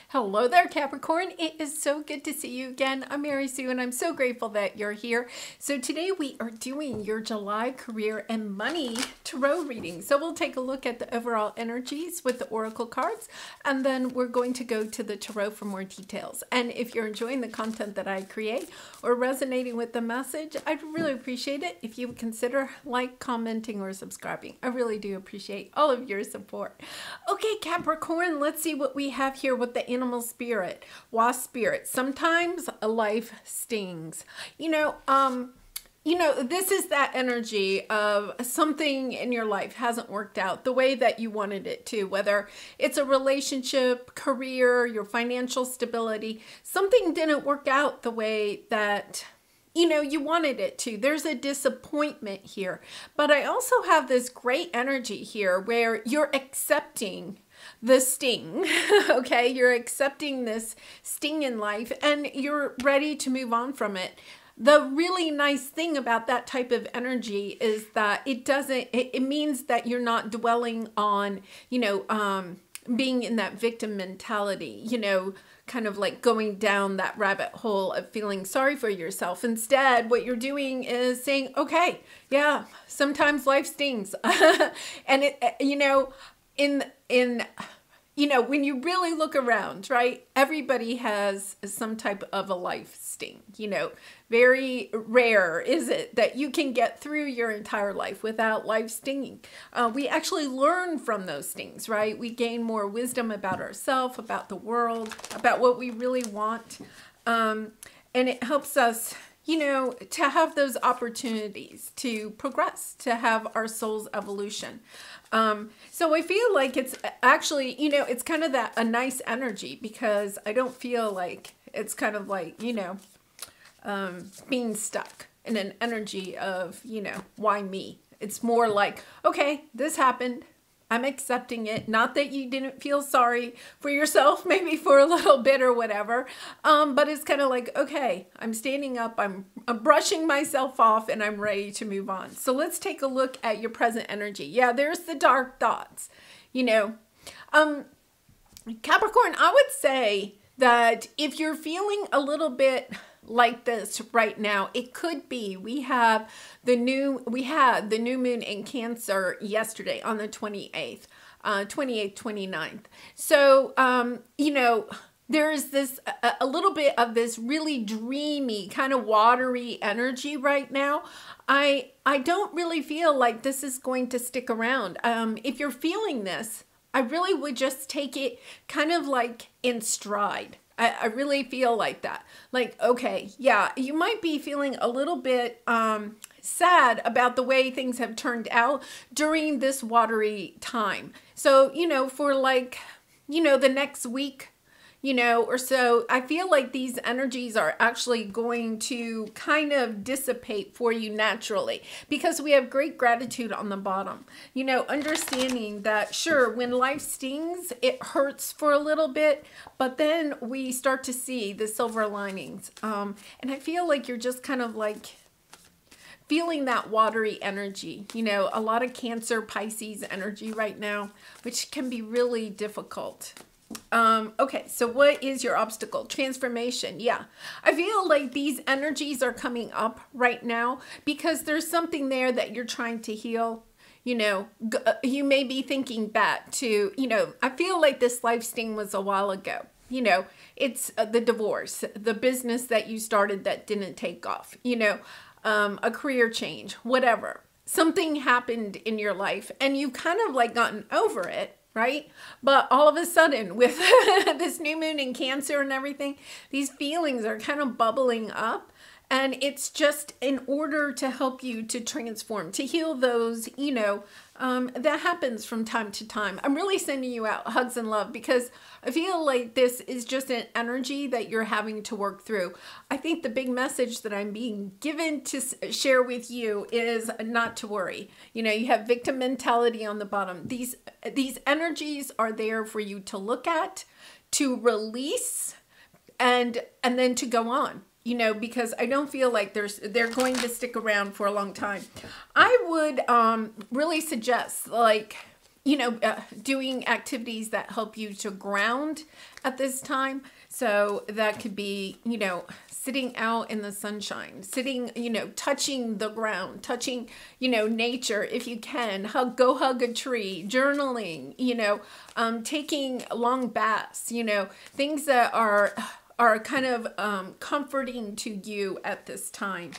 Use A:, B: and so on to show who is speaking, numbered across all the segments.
A: Hello there, Capricorn. It is so good to see you again. I'm Mary Sue, and I'm so grateful that you're here. So today we are doing your July career and money tarot reading. So we'll take a look at the overall energies with the oracle cards, and then we're going to go to the tarot for more details. And if you're enjoying the content that I create or resonating with the message, I'd really appreciate it if you would consider commenting, or subscribing. I really do appreciate all of your support. Okay, Capricorn, let's see what we have here with the animal spirit, wasp spirit. Sometimes a life stings. This is that energy of something in your life hasn't worked out the way that you wanted it to, whether it's a relationship, career, your financial stability. Something didn't work out the way that you wanted it to. There's a disappointment here. But I also have this great energy here where you're accepting the sting, okay? You're accepting this sting in life and you're ready to move on from it. The really nice thing about that type of energy is that it means that you're not dwelling on, being in that victim mentality, kind of like going down that rabbit hole of feeling sorry for yourself. Instead, what you're doing is saying, okay, yeah, sometimes life stings. And when you really look around, right, everybody has some type of a life sting. Very rare is it that you can get through your entire life without life stinging. We actually learn from those stings, right? We gain more wisdom about ourselves, about the world, about what we really want. And it helps us, to have those opportunities to progress, to have our soul's evolution. So I feel like it's actually, it's kind of a nice energy, because I don't feel like it's kind of like, being stuck in an energy of, why me? It's more like, okay, this happened. I'm accepting it. Not that you didn't feel sorry for yourself, maybe for a little bit or whatever. But it's kind of like, okay, I'm standing up, I'm brushing myself off, and I'm ready to move on. So let's take a look at your present energy. Yeah, there's the dark thoughts, Capricorn, I would say that if you're feeling a little bit like this right now, it could be we had the new moon in Cancer yesterday on the 28th, 29th. So, there's this, a little bit of this really dreamy, kind of watery energy right now. I don't really feel like this is going to stick around. If you're feeling this, I really would just take it kind of like in stride. I really feel like that. Like, okay, yeah, you might be feeling a little bit sad about the way things have turned out during this watery time. So, for the next week, or so, I feel like these energies are actually going to kind of dissipate for you naturally, because we have great gratitude on the bottom. Understanding that, sure, when life stings, it hurts for a little bit, but then we start to see the silver linings. And I feel like you're just kind of like feeling that watery energy, a lot of Cancer, Pisces energy right now, which can be really difficult. Okay, so what is your obstacle? Transformation. Yeah, I feel like these energies are coming up right now because there's something there that you're trying to heal. You may be thinking back to, I feel like this life sting was a while ago. It's the divorce, the business that you started that didn't take off, a career change, whatever. Something happened in your life and you've kind of like gotten over it. Right? But all of a sudden, with this new moon in Cancer and everything, these feelings are kind of bubbling up. And it's just in order to help you to transform, to heal those, that happens from time to time. I'm really sending you out hugs and love, because I feel like this is just an energy that you're having to work through. I think the big message that I'm being given to share with you is not to worry. You have victim mentality on the bottom. These energies are there for you to look at, to release, and then to go on. Because I don't feel like they're going to stick around for a long time. I would really suggest, like, doing activities that help you to ground at this time. So that could be, sitting out in the sunshine, sitting, touching the ground, touching, nature if you can. Go hug a tree, journaling, taking long baths, things that are kind of comforting to you at this time.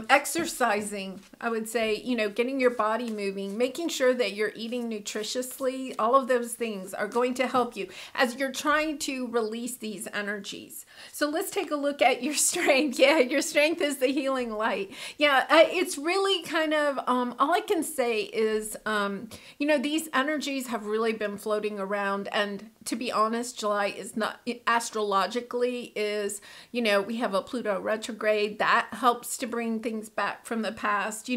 A: Exercising, I would say, getting your body moving, making sure that you're eating nutritiously. All of those things are going to help you as you're trying to release these energies. So let's take a look at your strength. Yeah, your strength is the healing light. Yeah, it's really kind of, all I can say is, these energies have really been floating around. And to be honest, July is not, astrologically is, we have a Pluto retrograde that helps to bring things back from the past,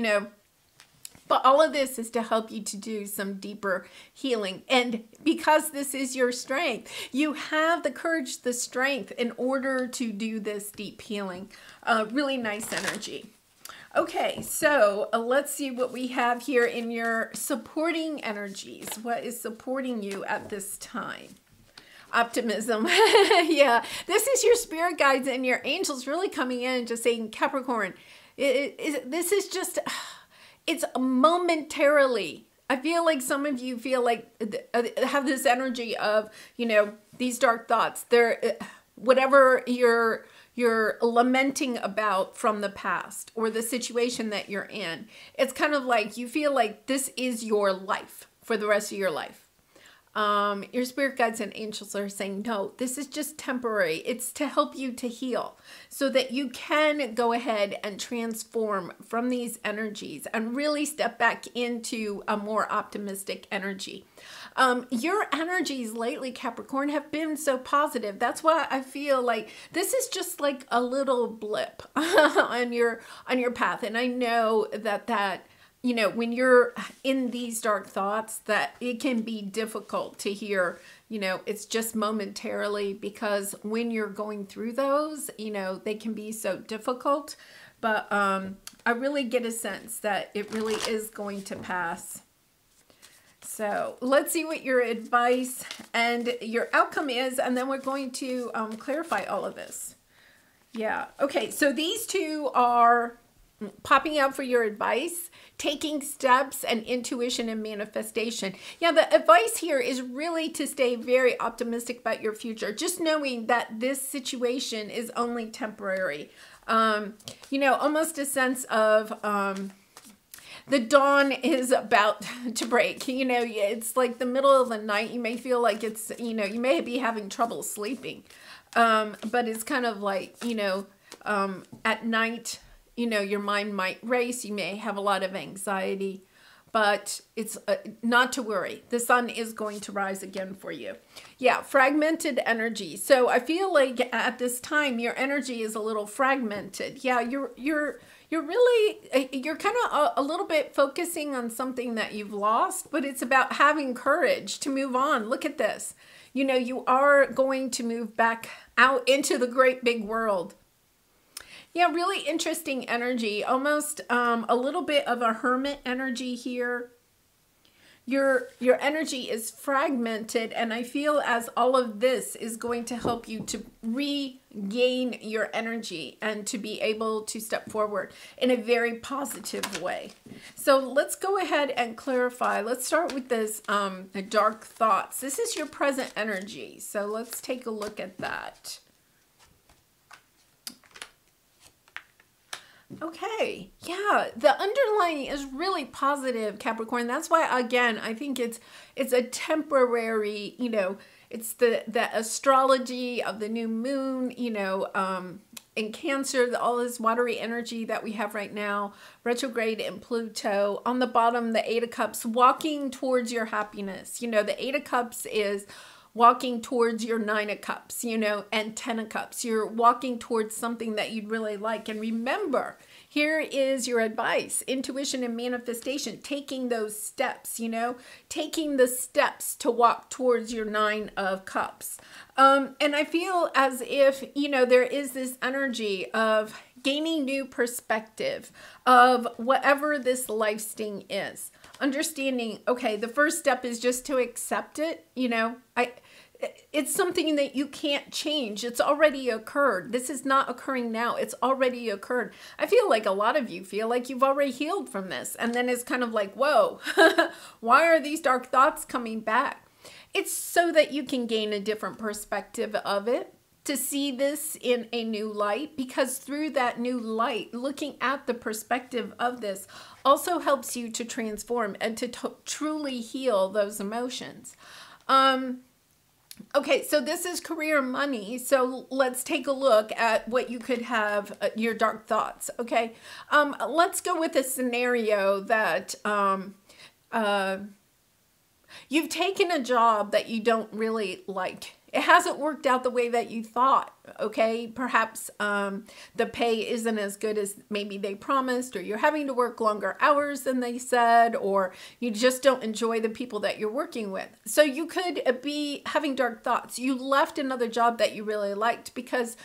A: but all of this is to help you to do some deeper healing. And because this is your strength, you have the courage, the strength in order to do this deep healing. Really nice energy. Okay, so let's see what we have here in your supporting energies. What is supporting you at this time? Optimism. Yeah, this is your spirit guides and your angels really coming in and just saying, Capricorn, this is just, it's momentarily. I feel like some of you feel like have this energy of, these dark thoughts. They're whatever you're lamenting about from the past or the situation that you're in. It's kind of like you feel like this is your life for the rest of your life. Your spirit guides and angels are saying, no, this is just temporary. It's to help you to heal so that you can go ahead and transform from these energies and really step back into a more optimistic energy. Your energies lately, Capricorn, have been so positive. That's why I feel like this is just like a little blip on your path. And I know that when you're in these dark thoughts, that it can be difficult to hear, it's just momentarily, because when you're going through those, they can be so difficult. But I really get a sense that it really is going to pass. So let's see what your advice and your outcome is, and then we're going to clarify all of this. Yeah. Okay. So these two are popping out for your advice, taking steps, and intuition and manifestation. Yeah, the advice here is really to stay very optimistic about your future, just knowing that this situation is only temporary. Almost a sense of the dawn is about to break. It's like the middle of the night. You may feel like it's, you may be having trouble sleeping, but it's kind of like, at night, your mind might race. You may have a lot of anxiety, but it's not to worry. The sun is going to rise again for you. Yeah, fragmented energy. So I feel like at this time, your energy is a little fragmented. Yeah, you're really, you're kind of a little bit focusing on something that you've lost, but it's about having courage to move on. Look at this. You are going to move back out into the great big world. Yeah, really interesting energy. Almost a little bit of a hermit energy here. Your energy is fragmented, and I feel as all of this is going to help you to regain your energy and to be able to step forward in a very positive way. So let's go ahead and clarify. Let's start with this dark thoughts. This is your present energy. So let's take a look at that. Okay, yeah, the underlying is really positive, Capricorn. That's why, again, I think it's a temporary, it's the astrology of the new moon, in Cancer, all this watery energy that we have right now, retrograde in Pluto. On the bottom, the Eight of Cups, walking towards your happiness. The Eight of Cups is walking towards your Nine of Cups, and Ten of Cups. You're walking towards something that you'd really like. And remember, here is your advice, intuition and manifestation, taking those steps, taking the steps to walk towards your Nine of Cups. And I feel as if, there is this energy of gaining new perspective of whatever this life sting is. understanding, okay, the first step is just to accept it. You know, it's something that you can't change. It's already occurred. This is not occurring now. It's already occurred. I feel like a lot of you feel like you've already healed from this. And then it's kind of like, whoa, why are these dark thoughts coming back? It's so that you can gain a different perspective of it, to see this in a new light, because through that new light, looking at the perspective of this also helps you to transform and to truly heal those emotions. Okay, so this is career money. So let's take a look at what you could have, your dark thoughts, okay? Let's go with a scenario that you've taken a job that you don't really like. It hasn't worked out the way that you thought, okay? Perhaps the pay isn't as good as maybe they promised, or you're having to work longer hours than they said, or you just don't enjoy the people that you're working with. So you could be having dark thoughts. You left another job that you really liked because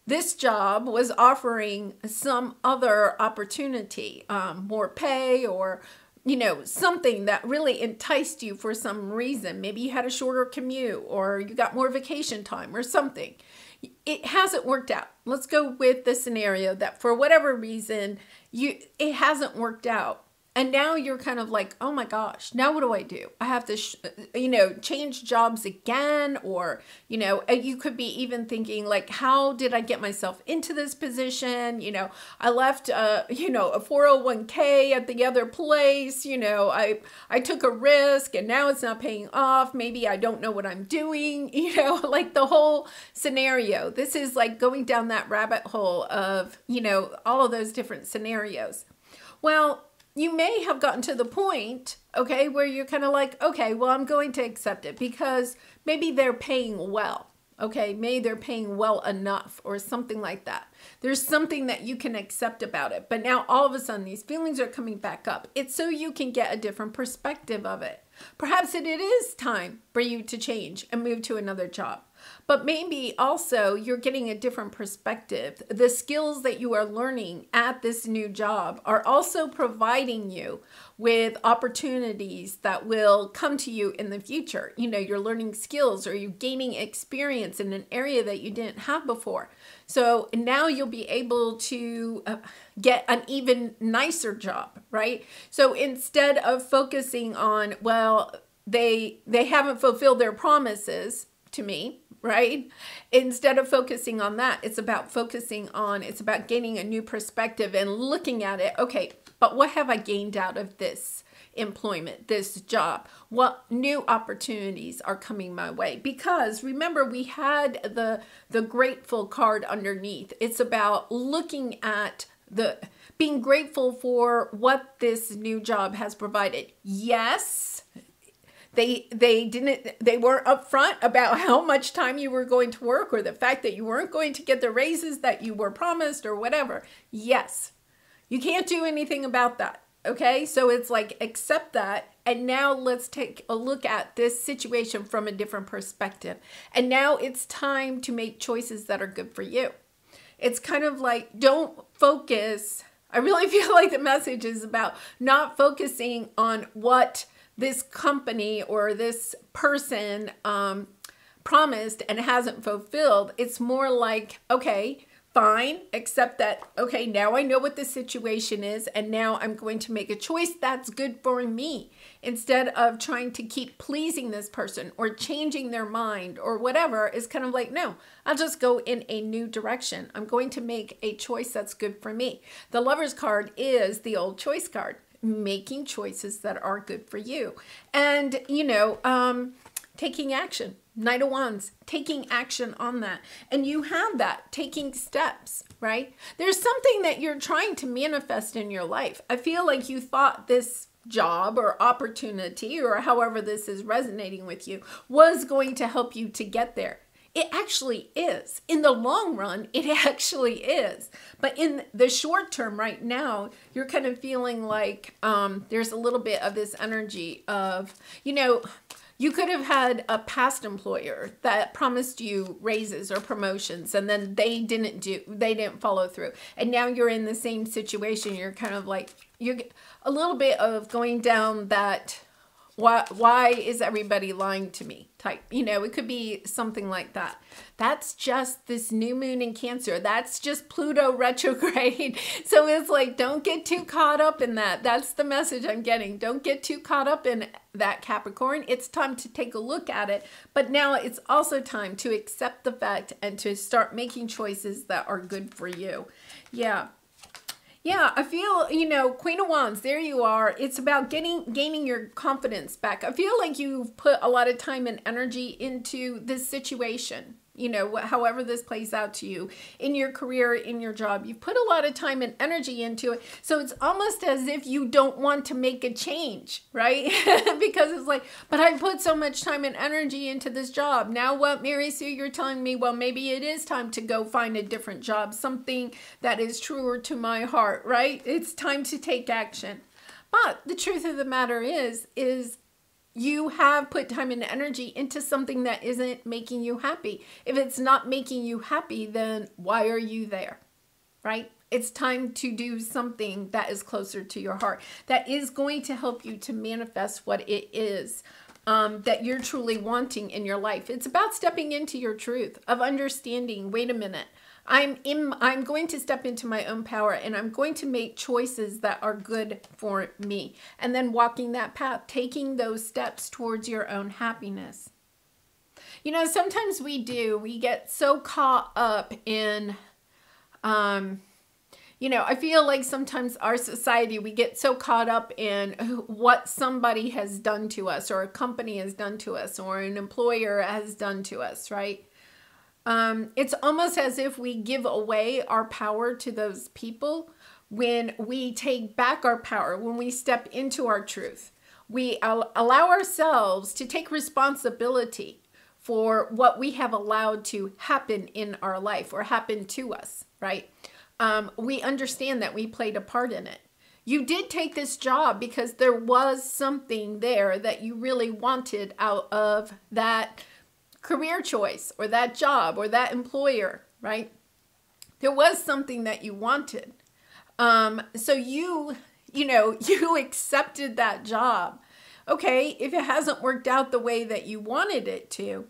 A: this job was offering some other opportunity, more pay, or you know, something that really enticed you for some reason. Maybe you had a shorter commute, or you got more vacation time or something. It hasn't worked out. Let's go with the scenario that for whatever reason, it hasn't worked out. And now you're kind of like, oh my gosh, now what do I do? I have to, change jobs again. Or, you could be even thinking like, how did I get myself into this position? I left, a 401k at the other place. I took a risk and now it's not paying off. Maybe I don't know what I'm doing, like the whole scenario. This is like going down that rabbit hole of, all of those different scenarios. Well, you may have gotten to the point, okay, where you're kind of like, okay, well, I'm going to accept it because maybe they're paying well, okay? Maybe they're paying well enough or something like that. There's something that you can accept about it. But now all of a sudden, these feelings are coming back up. It's so you can get a different perspective of it. Perhaps it is time for you to change and move to another job. But maybe also you're getting a different perspective. The skills that you are learning at this new job are also providing you with opportunities that will come to you in the future. You're learning skills, or you're gaining experience in an area that you didn't have before. So now you'll be able to get an even nicer job, right? So instead of focusing on, well, they haven't fulfilled their promises to me, right? Instead of focusing on that, it's about gaining a new perspective and looking at it. Okay, but what have I gained out of this employment, this job? What new opportunities are coming my way? Because remember, we had the grateful card underneath. It's about looking at being grateful for what this new job has provided. Yes, They weren't upfront about how much time you were going to work, or the fact that you weren't going to get the raises that you were promised or whatever. Yes, you can't do anything about that. Okay, so it's like, accept that. And now let's take a look at this situation from a different perspective. And now it's time to make choices that are good for you. It's kind of like, don't focus. I really feel like the message is about not focusing on what this company or this person promised and hasn't fulfilled. It's more like, okay, fine, accept that, okay, now I know what the situation is, and now I'm going to make a choice that's good for me, instead of trying to keep pleasing this person or changing their mind or whatever. Is kind of like, no, I'll just go in a new direction. I'm going to make a choice that's good for me. The Lover's card is the old choice card, making choices that are good for you. And, taking action. Knight of Wands, taking action on that. And you have that, taking steps, right? There's something that you're trying to manifest in your life. I feel like you thought this job or opportunity, or however this is resonating with you, was going to help you to get there. It actually is. In the long run, it actually is. But in the short term right now, you're kind of feeling like there's a little bit of this energy of, You could have had a past employer that promised you raises or promotions, and then they didn't follow through. And now you're in the same situation. You're kind of like, you're a little bit of going down that, why is everybody lying to me type. It could be something like that. That's just this new moon in Cancer. That's just Pluto retrograde. So it's like, don't get too caught up in that. That's the message I'm getting. Don't get too caught up in that, Capricorn. It's time to take a look at it. But now it's also time to accept the fact and to start making choices that are good for you. Yeah. Yeah, I feel, Queen of Wands, there you are. It's about gaining your confidence back. I feel like you've put a lot of time and energy into this situation. However this plays out to you in your career, in your job, you've put a lot of time and energy into it. So it's almost as if you don't want to make a change, right? Because it's like, but I put so much time and energy into this job. Now what, Mary Sue, you're telling me, well, maybe it is time to go find a different job, something that is truer to my heart, right? It's time to take action. But the truth of the matter is you have put time and energy into something that isn't making you happy. If it's not making you happy, then why are you there, right? It's time to do something that is closer to your heart, that is going to help you to manifest what it is that you're truly wanting in your life. It's about stepping into your truth of understanding, wait a minute, I'm going to step into my own power, and I'm going to make choices that are good for me. And then walking that path, taking those steps towards your own happiness. Sometimes we get so caught up in, I feel like sometimes our society, we get so caught up in what somebody has done to us, or a company has done to us, or an employer has done to us, right? It's almost as if we give away our power to those people when we take back our power, when we step into our truth. We allow ourselves to take responsibility for what we have allowed to happen in our life or happen to us, right? We understand that we played a part in it. You did take this job because there was something there that you really wanted out of that career choice or that job or that employer, right? There was something that you wanted. So you accepted that job. Okay, if it hasn't worked out the way that you wanted it to,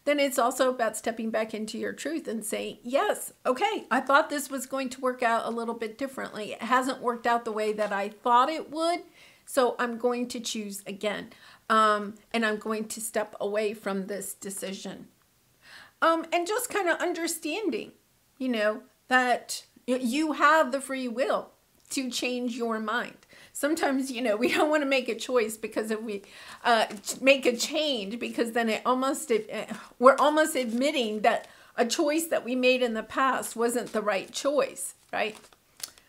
A: then it's also about stepping back into your truth and saying, yes, okay, I thought this was going to work out a little bit differently. It hasn't worked out the way that I thought it would, so I'm going to choose again. And I'm going to step away from this decision. And just kind of understanding, that you have the free will to change your mind. Sometimes, we don't want to make a choice, because if we make a change, because then we're almost admitting that a choice that we made in the past wasn't the right choice, right?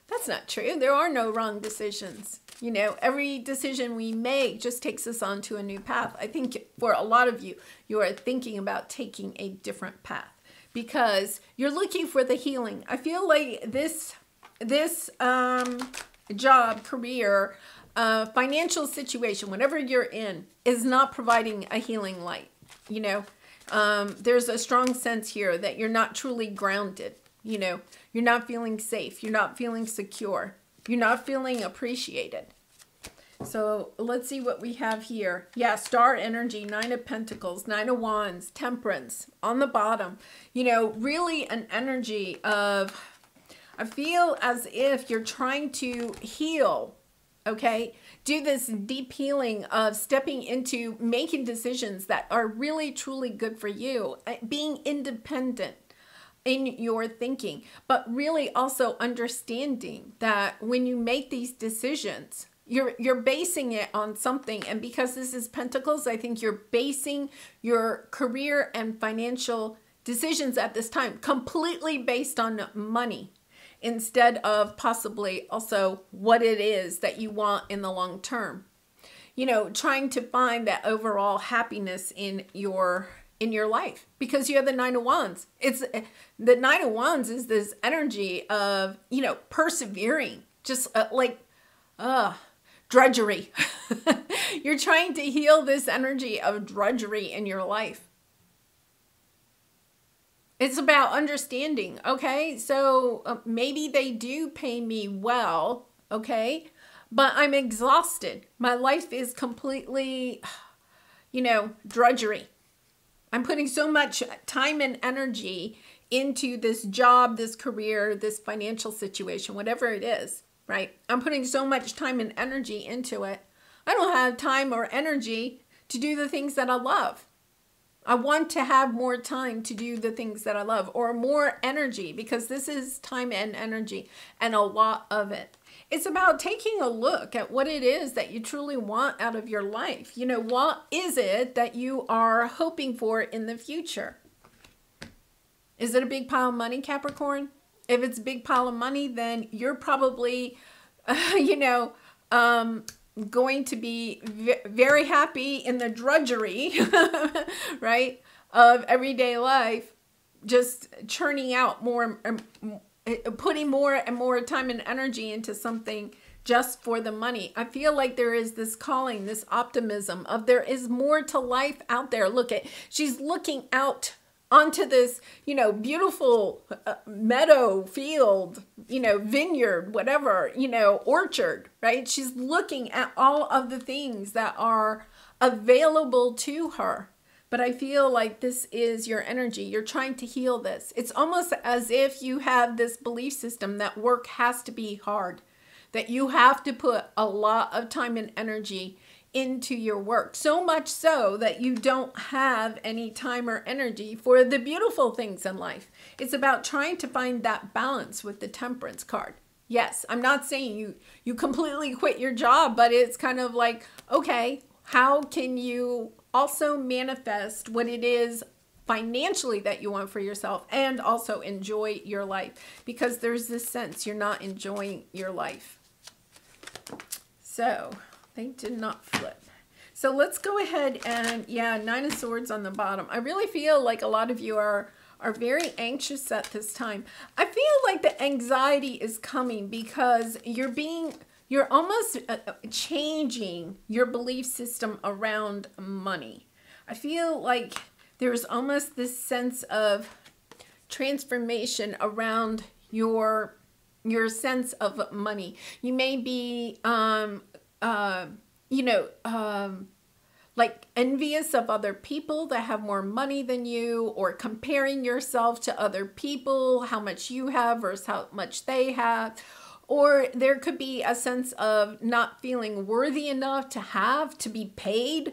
A: That's not true. There are no wrong decisions. Every decision we make just takes us onto a new path. I think for a lot of you, you are thinking about taking a different path because you're looking for the healing. I feel like this job, career, financial situation, whatever you're in, is not providing a healing light. There's a strong sense here that you're not truly grounded. You're not feeling safe. You're not feeling secure. You're not feeling appreciated. So let's see what we have here. Yeah, star energy, 9 of Pentacles, 9 of Wands, Temperance on the bottom. Really an energy of, I feel as if you're trying to heal, okay? Do this deep healing of stepping into making decisions that are really, truly good for you. Being independent in your thinking, but really also understanding that when you make these decisions, you're basing it on something. And because this is Pentacles, I think you're basing your career and financial decisions at this time completely based on money, instead of possibly also what it is that you want in the long term. Trying to find that overall happiness in your life, because you have the 9 of Wands. The 9 of Wands is this energy of, persevering, just drudgery. You're trying to heal this energy of drudgery in your life. It's about understanding, okay? So maybe they do pay me well, okay? But I'm exhausted. My life is completely, drudgery. I'm putting so much time and energy into this job, this career, this financial situation, whatever it is, right? I'm putting so much time and energy into it. I don't have time or energy to do the things that I love. I want to have more time to do the things that I love, or more energy, because this is time and energy and a lot of it. It's about taking a look at what it is that you truly want out of your life. What is it that you are hoping for in the future? Is it a big pile of money, Capricorn? If it's a big pile of money, then you're probably, going to be very happy in the drudgery, right, of everyday life, just churning out more, putting more and more time and energy into something just for the money. I feel like there is this calling, this optimism of there is more to life out there. She's looking out onto this, beautiful meadow, field, vineyard, whatever, orchard, right? She's looking at all of the things that are available to her. But I feel like this is your energy. You're trying to heal this. It's almost as if you have this belief system that work has to be hard, that you have to put a lot of time and energy into your work, so much so that you don't have any time or energy for the beautiful things in life. It's about trying to find that balance with the Temperance card. Yes, I'm not saying you completely quit your job, but it's kind of like, okay, how can you also manifest what it is financially that you want for yourself and also enjoy your life? Because there's this sense you're not enjoying your life. So they did not flip. So let's go ahead and, Nine of Swords on the bottom. I really feel like a lot of you are very anxious at this time. I feel like the anxiety is coming because you're almost changing your belief system around money. I feel like there's almost this sense of transformation around your sense of money. You may be like envious of other people that have more money than you, or comparing yourself to other people, how much you have versus how much they have. Or there could be a sense of not feeling worthy enough to be paid,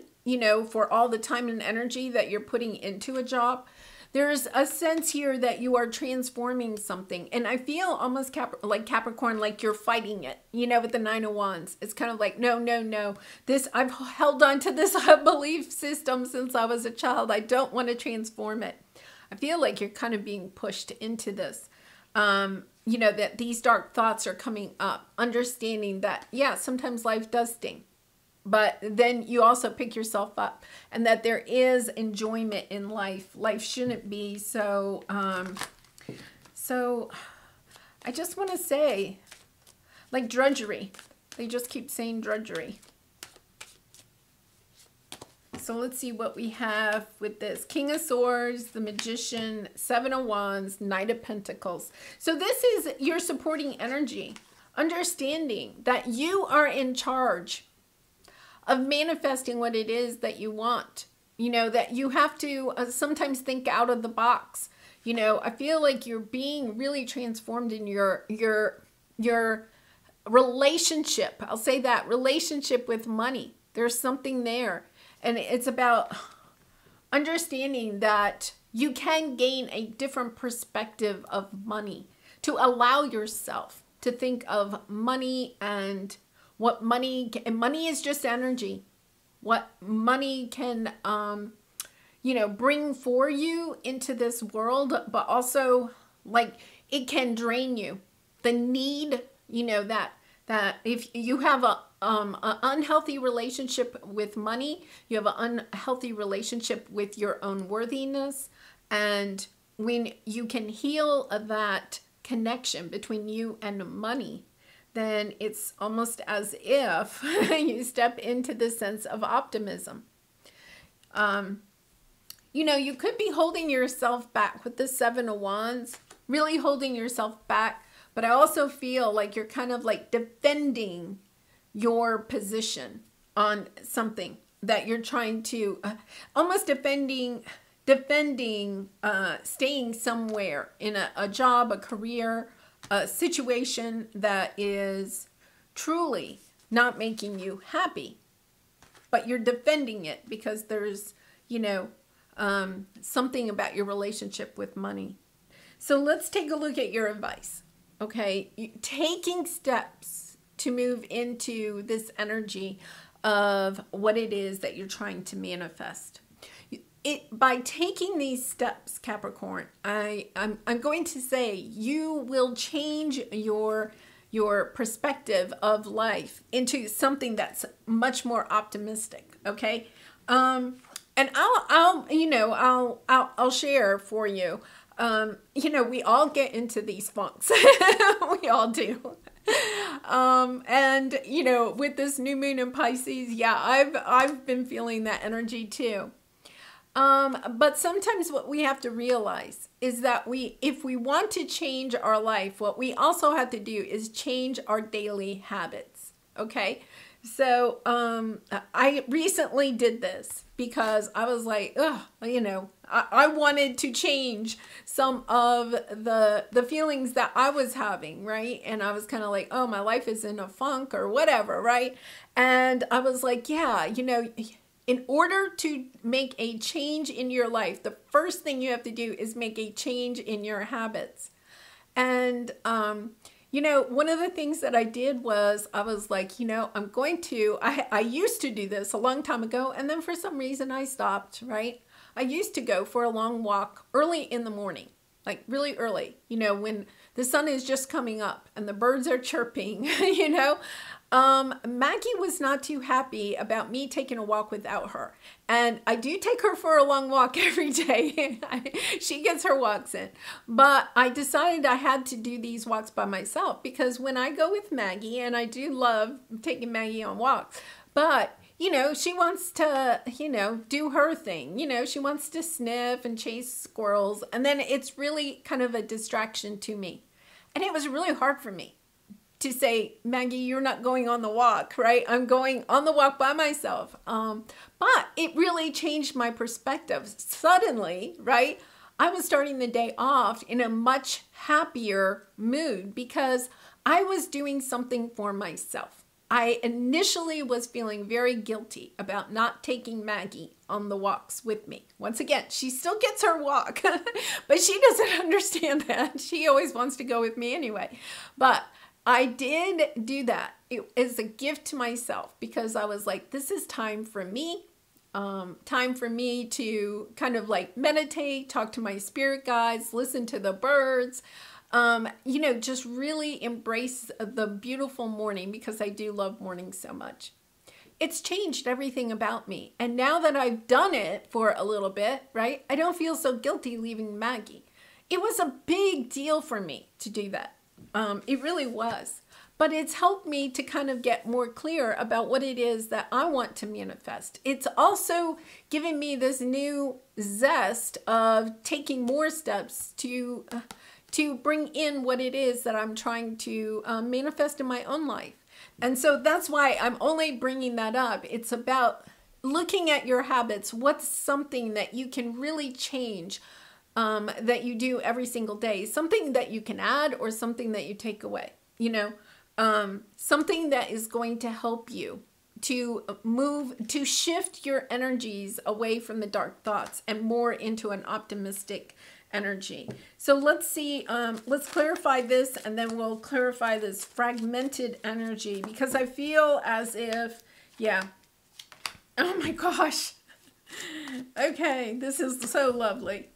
A: for all the time and energy that you're putting into a job. There's a sense here that you are transforming something. And I feel almost like Capricorn, like you're fighting it, with the Nine of Wands. It's kind of like, no. I've held on to this belief system since I was a child. I don't want to transform it. I feel like you're kind of being pushed into this, that these dark thoughts are coming up. Understanding that, sometimes life does sting. But then you also pick yourself up, and that there is enjoyment in life. Life shouldn't be so, I just want to say, like drudgery. They just keep saying drudgery. So let's see what we have with this. King of Swords, the Magician, Seven of Wands, Knight of Pentacles. So this is your supporting energy. Understanding that you are in charge of manifesting what it is that you want. That you have to sometimes think out of the box. I feel like you're being really transformed in your relationship. I'll say that, relationship with money. There's something there. And it's about understanding that you can gain a different perspective of money, to allow yourself to think of money and what money is just energy. What money can, bring for you into this world, but also like it can drain you. The need, that if you have an unhealthy relationship with money, you have an unhealthy relationship with your own worthiness. And when you can heal that connection between you and money, then it's almost as if you step into the sense of optimism. You know, you could be holding yourself back with the Seven of Wands, really holding yourself back. But I also feel like you're kind of like defending your position on something that you're trying to, almost defending staying somewhere in a job, a career, a situation that is truly not making you happy. But you're defending it because there's, you know, something about your relationship with money. So let's take a look at your advice. Okay, taking steps to move into this energy of what it is that you're trying to manifest. By taking these steps, Capricorn, I'm going to say you will change your perspective of life into something that's much more optimistic. Okay, and I'll share for you. You know, we all get into these funks. We all do. And you know, with this new moon in Pisces, yeah, I've been feeling that energy too. But sometimes what we have to realize is that if we want to change our life, what we also have to do is change our daily habits. Okay. So, I recently did this because I was like, oh, you know, I wanted to change some of the feelings that I was having, right? And I was kind of like, oh, my life is in a funk or whatever, right? And I was like, yeah, you know, in order to make a change in your life, the first thing you have to do is make a change in your habits. And, you know, one of the things that I did was I was like, you know, I used to do this a long time ago. And then for some reason I stopped, right? I used to go for a long walk early in the morning, like really early, you know, when the sun is just coming up and the birds are chirping, you know. Maggie was not too happy about me taking a walk without her. And I do take her for a long walk every day. She gets her walks in. But I decided I had to do these walks by myself because when I go with Maggie, and I do love taking Maggie on walks, but you know, she wants to, you know, do her thing. You know, she wants to sniff and chase squirrels. And then it's really kind of a distraction to me. And it was really hard for me to say, Maggie, you're not going on the walk, right? I'm going on the walk by myself. But it really changed my perspective. Suddenly, right? I was starting the day off in a much happier mood because I was doing something for myself. I initially was feeling very guilty about not taking Maggie on the walks with me. Once again, she still gets her walk, but she doesn't understand that. She always wants to go with me anyway. But I did do that. It is a gift to myself because I was like, this is time for me. Time for me to kind of like meditate, talk to my spirit guides, listen to the birds. You know, just really embrace the beautiful morning because I do love mornings so much. It's changed everything about me. And now that I've done it for a little bit, right, I don't feel so guilty leaving Maggie. It was a big deal for me to do that. It really was. But it's helped me to kind of get more clear about what it is that I want to manifest. It's also given me this new zest of taking more steps to bring in what it is that I'm trying to manifest in my own life. And so that's why I'm only bringing that up. It's about looking at your habits. What's something that you can really change that you do every single day? Something that you can add or something that you take away, you know, something that is going to help you to to shift your energies away from the dark thoughts and more into an optimistic energy. So let's see, let's clarify this and then we'll clarify this fragmented energy because I feel as if, yeah, oh my gosh. Okay, this is so lovely.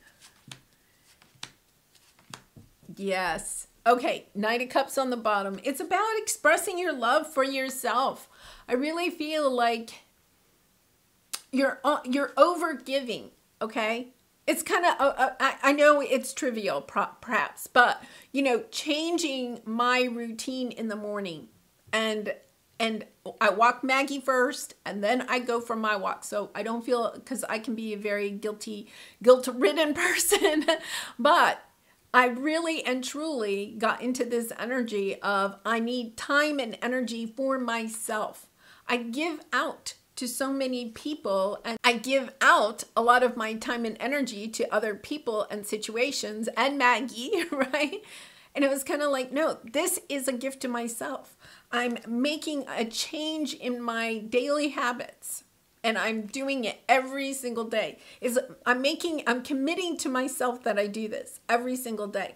A: Yes. Okay, Knight of Cups on the bottom. It's about expressing your love for yourself. I really feel like you're over giving, okay? it's kind of, I know it's trivial perhaps, but you know, changing my routine in the morning, and I walk Maggie first and then I go for my walk. So I don't feel, because I can be a very guilt-ridden person, but I really and truly got into this energy of I need time and energy for myself. I give out to so many people, and I give out a lot of my time and energy to other people and situations and Maggie, right? And it was kind of like, no, this is a gift to myself. I'm making a change in my daily habits, and I'm doing it every single day. I'm committing to myself that I do this every single day.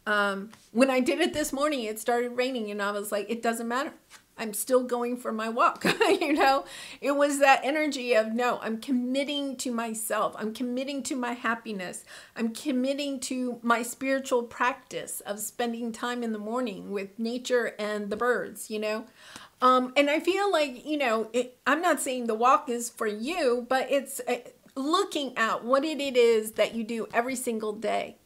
A: When I did it this morning, it started raining and I was like, it doesn't matter. I'm still going for my walk. You know, it was that energy of, no, I'm committing to myself. I'm committing to my happiness. I'm committing to my spiritual practice of spending time in the morning with nature and the birds, you know. And I feel like, you know, I'm not saying the walk is for you, but it's looking at what it is that you do every single day,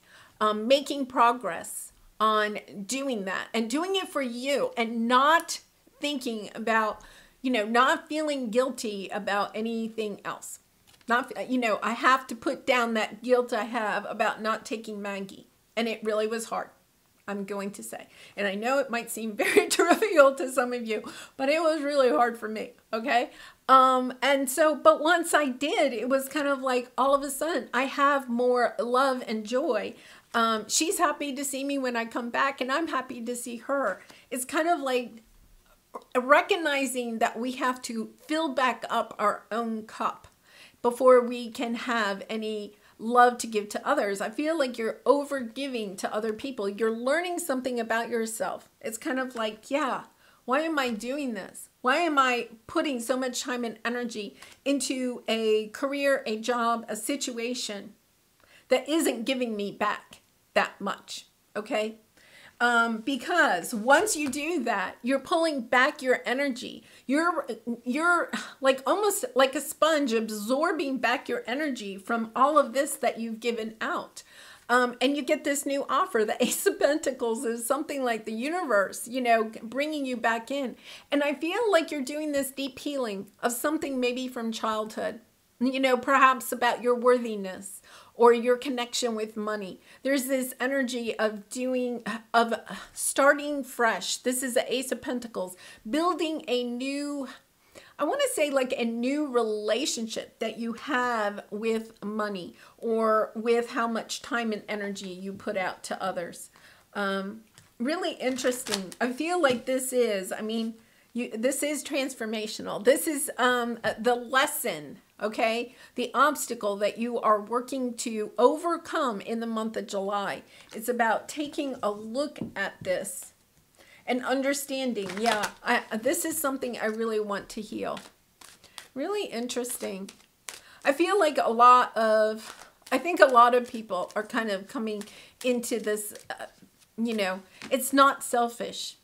A: making progress on doing that and doing it for you, and not thinking about, you know, not feeling guilty about anything else. Not, you know, I have to put down that guilt I have about not taking Maggie. And it really was hard, I'm going to say. And I know it might seem very trivial to some of you, but it was really hard for me, okay? And so, but once I did, it was kind of like all of a sudden I have more love and joy. She's happy to see me when I come back, and I'm happy to see her. It's kind of like recognizing that we have to fill back up our own cup before we can have any love to give to others. I feel like you're over giving to other people. You're learning something about yourself. It's kind of like, yeah, why am I doing this? Why am I putting so much time and energy into a career, a job, a situation that isn't giving me back that much? Okay. Because once you do that, you're pulling back your energy. You're like almost like a sponge absorbing back your energy from all of this that you've given out. And you get this new offer. The Ace of Pentacles is something like the universe, you know, bringing you back in. And I feel like you're doing this deep healing of something maybe from childhood, you know, perhaps about your worthiness or your connection with money. There's this energy of starting fresh. This is the Ace of Pentacles, building a new, I want to say like a new relationship that you have with money, or with how much time and energy you put out to others. Really interesting. I feel like this is, I mean, this is transformational. This is the lesson, okay? The obstacle that you are working to overcome in the month of July. It's about taking a look at this and understanding, yeah, this is something I really want to heal. Really interesting. I feel like I think a lot of people are kind of coming into this, you know, it's not selfish.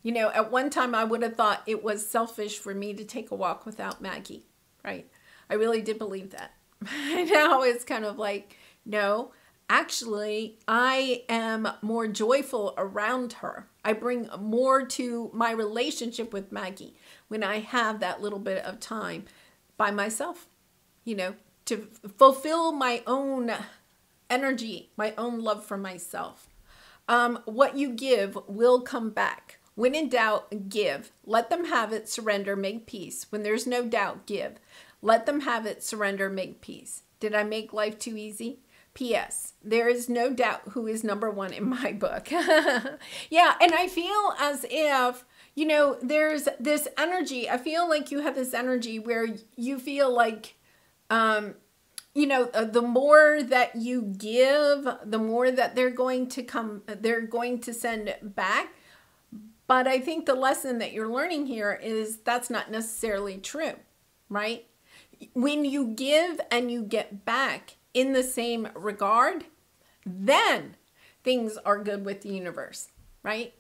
A: You know, at one time I would have thought it was selfish for me to take a walk without Maggie, right? I really did believe that. Now it's kind of like, no, actually, I am more joyful around her. I bring more to my relationship with Maggie when I have that little bit of time by myself, you know, to fulfill my own energy, my own love for myself. What you give will come back. When in doubt, give. Let them have it, surrender, make peace. When there's no doubt, give. Let them have it, surrender, make peace. Did I make life too easy? P.S. There is no doubt who is number one in my book. Yeah, and I feel as if, you know, there's this energy. I feel like you have this energy where you feel like, you know, the more that you give, the more that they're going to send back. But I think the lesson that you're learning here is that's not necessarily true, right? When you give and you get back in the same regard, then things are good with the universe, right?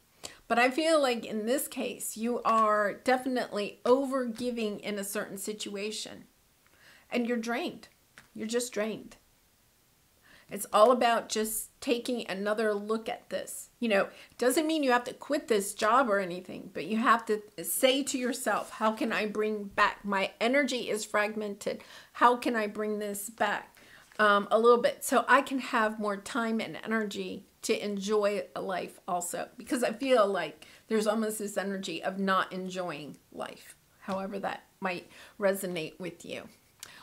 A: But I feel like in this case, you are definitely over giving in a certain situation, and you're drained. You're just drained. It's all about just taking another look at this. You know, doesn't mean you have to quit this job or anything, but you have to say to yourself, how can I bring back? My energy is fragmented. How can I bring this back a little bit so I can have more time and energy to enjoy life also? Because I feel like there's almost this energy of not enjoying life, however that might resonate with you.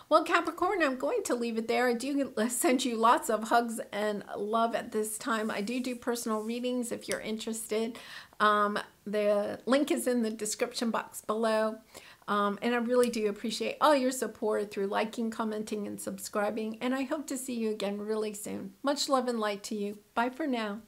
A: Well, Capricorn, I'm going to leave it there. I do send you lots of hugs and love at this time. I do personal readings if you're interested. The link is in the description box below. And I really do appreciate all your support through liking, commenting, and subscribing. And I hope to see you again really soon. Much love and light to you. Bye for now.